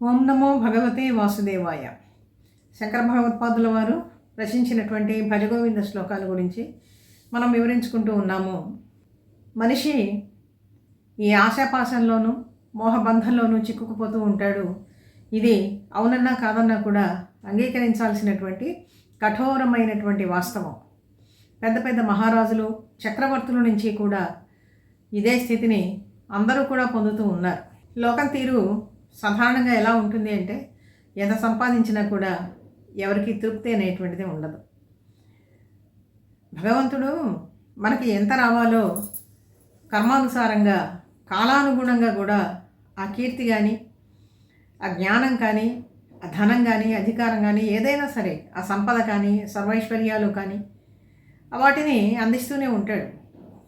ఓం నమో భగవతే వాసుదేవాయ. శంకర భగవత్పాదుల వారు రచించినటువంటి భజగోవింద శ్లోకాల గురించి మనం వివరించుకుంటూ ఉన్నాము. మనిషి ఈ ఆశాపాశంలోనూ మోహబంధంలోనూ చిక్కుకుపోతూ ఉంటాడు. ఇది అవునన్నా కాదన్నా కూడా అంగీకరించాల్సినటువంటి కఠోరమైనటువంటి వాస్తవం. పెద్ద పెద్ద మహారాజులు చక్రవర్తుల నుంచి కూడా ఇదే స్థితిని అందరూ కూడా పొందుతూ ఉన్నారు. లోకం తీరు సాధారణంగా ఎలా ఉంటుంది అంటే, ఎంత సంపాదించినా కూడా ఎవరికి తృప్తి అనేటువంటిది ఉండదు. భగవంతుడు మనకి ఎంత రావాలో కర్మానుసారంగా కాలానుగుణంగా కూడా ఆ కీర్తి కానీ, ఆ జ్ఞానం కానీ, ఆ ధనం కానీ, అధికారం కానీ, ఏదైనా సరే ఆ సంపద కానీ, సర్వైశ్వర్యాలు కానీ వాటిని అందిస్తూనే ఉంటాడు.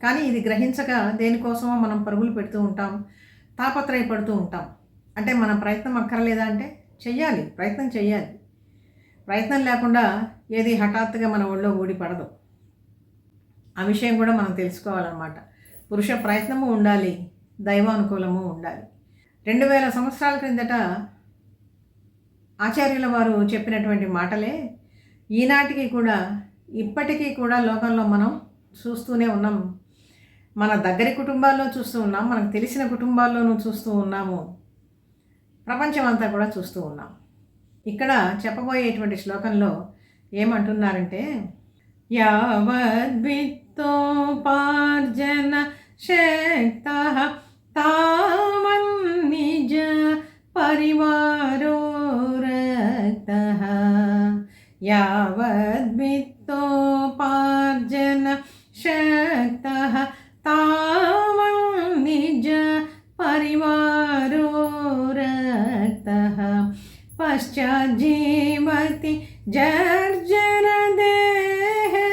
కానీ ఇది గ్రహించక దేనికోసమో మనం పరుగులు పెడుతూ ఉంటాం, తాపత్రయపడుతూ ఉంటాం. అంటే మన ప్రయత్నం అక్కర్లేదా అంటే చెయ్యాలి, ప్రయత్నం చెయ్యాలి. ప్రయత్నం లేకుండా ఏది హఠాత్తుగా మన ఒళ్ళో ఊడి పడదు. ఆ విషయం కూడా మనం తెలుసుకోవాలన్నమాట. పురుష ప్రయత్నము ఉండాలి, దైవానుకూలము ఉండాలి. 2000 సంవత్సరాల క్రిందట ఆచార్యుల వారు చెప్పినటువంటి మాటలే ఈనాటికి కూడా ఇప్పటికీ కూడా లోకంలో మనం చూస్తూనే ఉన్నాం. మన దగ్గరి కుటుంబాల్లో చూస్తూ ఉన్నాం, మనకు తెలిసిన కుటుంబాల్లోనూ చూస్తూ ఉన్నాము, ప్రపంచం అంతా కూడా చూస్తూ ఉన్నాం. ఇక్కడ చెప్పబోయేటువంటి శ్లోకంలో ఏమంటున్నారంటే, యావద్విత్తోపార్జన శక్తః తావన్నిజ పరివారో రక్తః. యావద్విత్తోపార్జన శక్తః తావన్నిజ పరివారో రక్తః. పశ్చాజ్జీవతి జర్జర దేహే,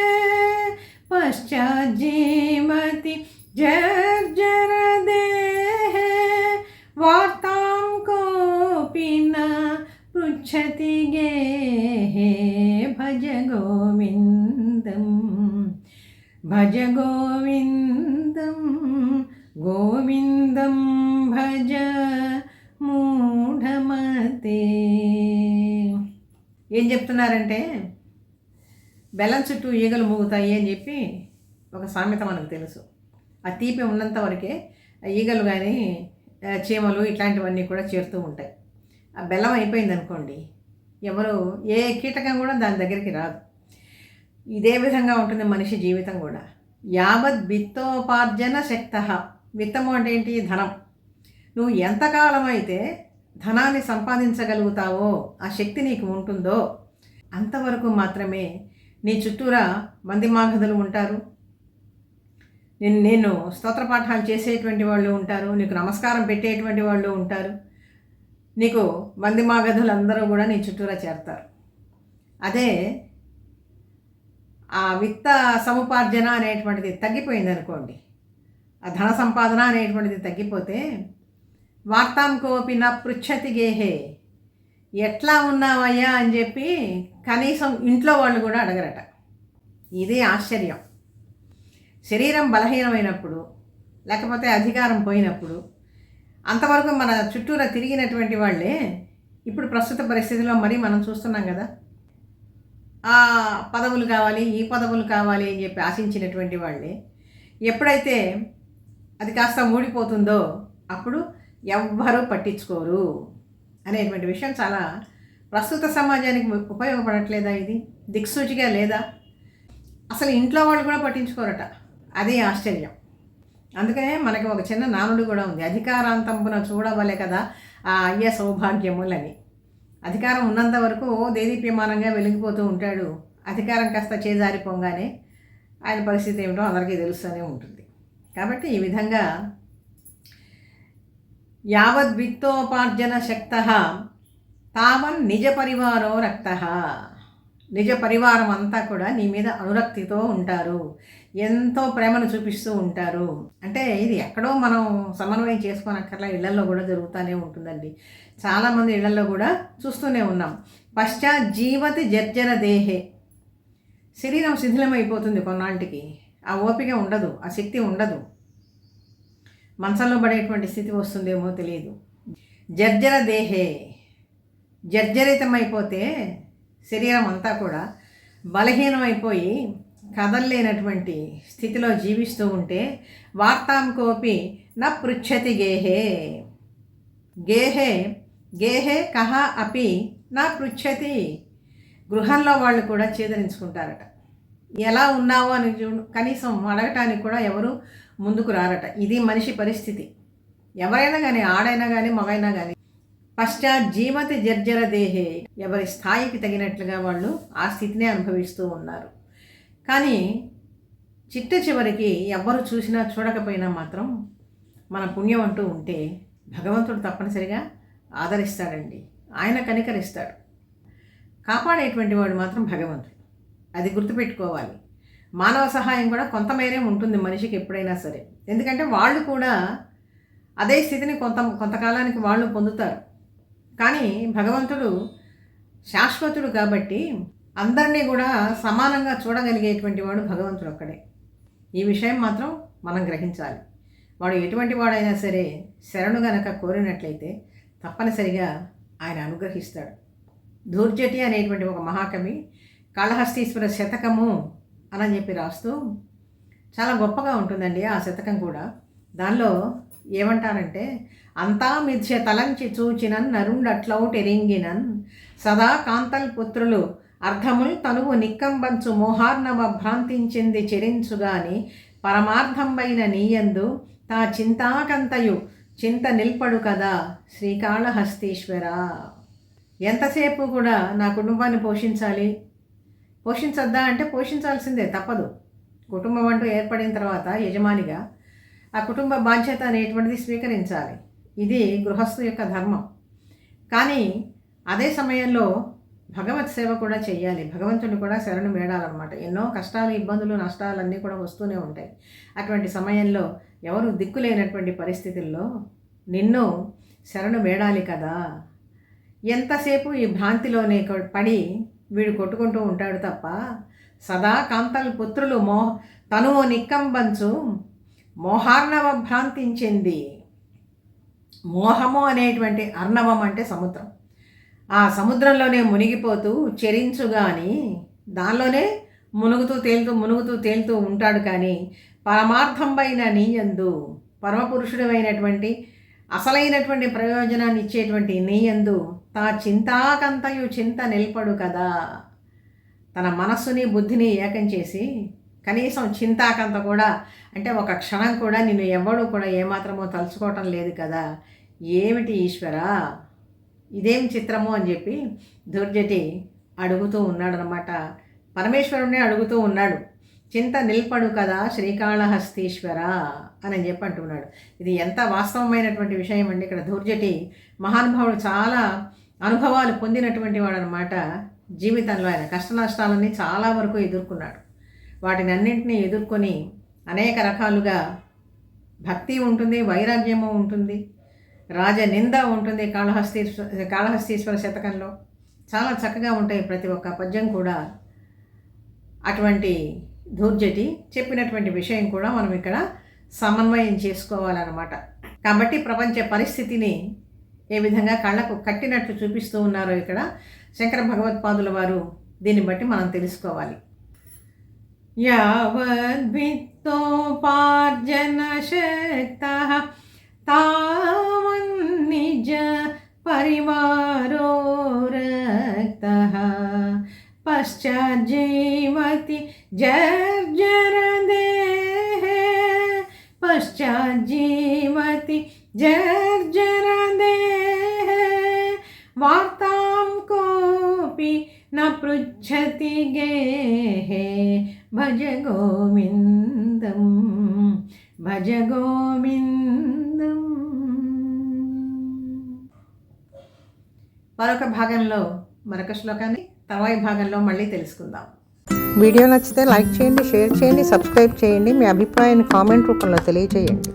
పశ్చాజ్జీవతి జర్జర దేహే. వార్తాం కోపి న పృచ్ఛతి గేహే. భజ గోవిందం భజ గోవిందం గోవిందం భజ మూఢమతే. ఏం చెప్తున్నారంటే, బెల్లం చుట్టూ ఈగలు మూగుతాయి అని చెప్పి ఒక సామెత మనకు తెలుసు. ఆ తీపి ఉన్నంత వరకే ఈగలు కానీ చీమలు ఇట్లాంటివన్నీ కూడా చేరుతూ ఉంటాయి. ఆ బెల్లం అయిపోయింది అనుకోండి, ఎవరు ఏ కీటకం కూడా దాని దగ్గరికి రాదు. ఇదే విధంగా ఉంటుంది మనిషి జీవితం కూడా. యావద్ విత్తోపార్జన శక్తః. విత్తము అంటే ఏంటి? ధనం. నువ్వు ఎంతకాలం అయితే ధనాన్ని సంపాదించగలుగుతావో, ఆ శక్తి నీకు ఉంటుందో అంతవరకు మాత్రమే నీ చుట్టూరా మంది మాగధులు ఉంటారు, నేను స్తోత్రపాఠాలు చేసేటువంటి వాళ్ళు ఉంటారు, నీకు నమస్కారం పెట్టేటువంటి వాళ్ళు ఉంటారు, నీకు మంది మాగధులు అందరూ కూడా నీ చుట్టూరా చేరతారు. అదే ఆ విత్త సముపార్జన అనేటువంటిది తగ్గిపోయింది అనుకోండి, ఆ ధన సంపాదన అనేటువంటిది తగ్గిపోతే, వార్తాం కోపి న పృచ్ఛతి గేహే. ఎట్లా ఉన్నావయ్యా అని చెప్పి కనీసం ఇంట్లో వాళ్ళు కూడా అడగరట. ఇదే ఆశ్చర్యం. శరీరం బలహీనమైనప్పుడు, లేకపోతే అధికారం పోయినప్పుడు, అంతవరకు మన చుట్టూరా తిరిగినటువంటి వాళ్ళే ఇప్పుడు ప్రస్తుత పరిస్థితిలో మరి మనం చూస్తున్నాం కదా. ఆ పదవులు కావాలి, ఈ పదవులు కావాలి అని చెప్పి ఆశించినటువంటి వాళ్ళే ఎప్పుడైతే అది కాస్త ఊడిపోతుందో అప్పుడు ఎవ్వరూ పట్టించుకోరు అనేటువంటి విషయం చాలా ప్రస్తుత సమాజానికి ఉపయోగపడట్లేదా? ఇది దిక్సూచిగా లేదా? అసలు ఇంట్లో వాళ్ళు కూడా పట్టించుకోరట. అదే ఆశ్చర్యం. అందుకనే మనకి ఒక చిన్న నానుడు కూడా ఉంది, అధికారాంతంపున చూడవలే కదా ఆ అయ్య సౌభాగ్యములని. అధికారం ఉన్నంత వరకు దేదీప్యమానంగా వెలిగిపోతూ ఉంటాడు. అధికారం కాస్త చేజారిపోగానే ఆయన పరిస్థితి ఏమిటో అందరికీ తెలుస్తూనే ఉంటుంది. కాబట్టి ఈ విధంగా యావద్విత్తోపార్జన శక్తః తావన్ నిజ పరివారో రక్తః. నిజ పరివారం అంతా కూడా నీ మీద అనురక్తితో ఉంటారు, ఎంతో ప్రేమను చూపిస్తూ ఉంటారు. అంటే ఇది ఎక్కడో మనం సమన్వయం చేసుకోనక్కర్లా, ఇళ్లలో కూడా జరుగుతూనే ఉంటుందండి. చాలామంది ఇళ్లలో కూడా చూస్తూనే ఉన్నాం. పశ్చాజ్జీవతి జర్జర దేహే. శరీరం శిథిలమైపోతుంది కొన్నాళ్ళకి, ఆ ఓపిక ఉండదు, ఆ శక్తి ఉండదు. మంచంలో పడేటువంటి స్థితి వస్తుందేమో తెలియదు. జర్జర దేహే జర్జరితమైపోతే శరీరం అంతా కూడా బలహీనమైపోయి కదలలేనటువంటి స్థితిలో జీవిస్తూ ఉంటే వార్తాం కోపి న పృచ్ఛతి గేహే గేహే గేహే కహ అపి నా పృచ్ఛతి. గృహంలో వాళ్ళు కూడా చేదరించుకుంటారట. ఎలా ఉన్నావు అని కనీసం అడగటానికి కూడా ఎవరు ముందుకు రారట. ఇది మనిషి పరిస్థితి. ఎవరైనా కానీ, ఆడైనా కానీ, మగైనా కానీ పశ్చాత్ జీవతి జర్జర దేహే, ఎవరి స్థాయికి తగినట్లుగా వాళ్ళు ఆ స్థితిని అనుభవిస్తూ ఉన్నారు. కానీ చిట్ట చివరికి ఎవ్వరు చూసినా చూడకపోయినా మాత్రం మన పుణ్యం అంటూ ఉంటే భగవంతుడు తప్పనిసరిగా ఆదరిస్తాడండి. ఆయన కనికరిస్తాడు. కాపాడేటువంటి వాడు మాత్రం భగవంతుడు. అది గుర్తుపెట్టుకోవాలి. మానవ సహాయం కూడా కొంతమేరే ఉంటుంది మనిషికి ఎప్పుడైనా సరే. ఎందుకంటే వాళ్ళు కూడా అదే స్థితిని కొంతకాలానికి వాళ్ళు పొందుతారు. కానీ భగవంతుడు శాశ్వతుడు కాబట్టి అందరినీ కూడా సమానంగా చూడగలిగేటువంటి వాడు భగవంతుడు ఒక్కడే. ఈ విషయం మాత్రం మనం గ్రహించాలి. వాడు ఎటువంటి వాడైనా సరే శరణు గనక కోరినట్లయితే తప్పనిసరిగా ఆయన అనుగ్రహిస్తాడు. ధూర్జటి అనేటువంటి ఒక మహాకవి కాళహస్తీశ్వర శతకము అని చెప్పి రాస్తూ చాలా గొప్పగా ఉంటుందండి ఆ శతకం కూడా. దానిలో ఏమంటారంటే, అంతా మిథ్య తలంచి చూచినన్ నరుండట్లౌటెరింగినన్ సదా కాంతల్ పుత్రులు అర్ధముల్ తనువు నిక్కంబంచు మోహార్ణవ భ్రాంతించింది చెరించుగాని పరమార్థంబైన నీయందు తా చింతాకంతయు చింత నిల్పడు కదా శ్రీకాళహస్తీశ్వర. ఎంతసేపు కూడా నా కుటుంబాన్ని పోషించొద్దా అంటే పోషించాల్సిందే, తప్పదు. కుటుంబం అంటూ ఏర్పడిన తర్వాత యజమానిగా ఆ కుటుంబ బాధ్యత అనేటువంటిది స్వీకరించాలి. ఇది గృహస్థు యొక్క ధర్మం. కానీ అదే సమయంలో భగవత్ సేవ కూడా చేయాలి. భగవంతుని కూడా శరణు వేడాలన్నమాట. ఎన్నో కష్టాలు, ఇబ్బందులు, నష్టాలు అన్నీ కూడా వస్తూనే ఉంటాయి. అటువంటి సమయంలో ఎవరు దిక్కులేనటువంటి పరిస్థితుల్లో నిన్ను శరణు వేడాలి కదా. ఎంతసేపు ఈ భ్రాంతిలోనే పడి వీడు కొట్టుకుంటూ ఉంటాడు తప్ప సదా కాంతల్ పుత్రులు తనువు నిక్కంబంచు మోహార్ణవ భ్రాంతించింది. మోహము అనేటువంటి అర్ణవం అంటే సముద్రం. ఆ సముద్రంలోనే మునిగిపోతూ చెరించుగాని దానిలోనే మునుగుతూ తేలుతూ ఉంటాడు. కానీ పరమార్థంపైన నీయందు, పరమపురుషుడైనటువంటి అసలైనటువంటి ప్రయోజనాన్ని ఇచ్చేటువంటి నీయందు తా చింతాకంతయు చింత నిల్పడు కదా. తన మనస్సుని బుద్ధిని ఏకం చేసి కనీసం చింతాకంత కూడా అంటే ఒక క్షణం కూడా నిన్ను ఎవడు కూడా ఏమాత్రమో తలుచుకోవటం లేదు కదా. ఏమిటి ఈశ్వరా, ఇదేం చిత్రము అని చెప్పి ధూర్జటి అడుగుతూ ఉన్నాడనమాట. పరమేశ్వరుణ్ణి అడుగుతూ ఉన్నాడు. చింత నిల్పడు కదా శ్రీకాళహస్తీశ్వర అని చెప్పి అంటున్నాడు. ఇది ఎంత వాస్తవమైనటువంటి విషయం అండి. ఇక్కడ ధూర్జటి మహానుభావుడు చాలా అనుభవాలు పొందినటువంటి వాడు అనమాట. జీవితంలో ఆయన కష్ట నష్టాలన్నీ చాలా వరకు ఎదుర్కొన్నాడు. వాటిని అన్నింటినీ ఎదుర్కొని అనేక రకాలుగా భక్తి ఉంటుంది, వైరాగ్యము ఉంటుంది, రాజనింద ఉంటుంది. కాళహస్తీశ్వర శతకంలో చాలా చక్కగా ఉంటాయి ప్రతి ఒక్క పద్యం కూడా. అటువంటి ధూర్జటి చెప్పినటువంటి విషయం కూడా మనం ఇక్కడ సమన్వయం చేసుకోవాలన్నమాట. కాబట్టి ప్రపంచ పరిస్థితిని ఏ విధంగా కళ్ళకు కట్టినట్లు చూపిస్తూ ఉన్నారో ఇక్కడ శంకర భగవత్పాదుల వారు, దీన్ని బట్టి మనం తెలుసుకోవాలి. యావద్విత్తోపార్జన శక్తః తావన్నిజ పరివారో రక్తః పశ్చాజ్జీవతి జర్జరదేహే పశ్చాజ్జీవతి జర్జరదేహే వార్తాం కోపి న పృచ్ఛతి గేహే భజ గోవిందం భజ గోవిందం. మరొక భాగంలో మరొక శ్లోకాన్ని తర్వాయి భాగంలో మళ్ళీ తెలుసుకుందాం. వీడియో నచ్చితే లైక్ చేయండి, షేర్ చేయండి, సబ్స్క్రైబ్ చేయండి. మీ అభిప్రాయాన్ని కామెంట్ రూపంలో తెలియజేయండి.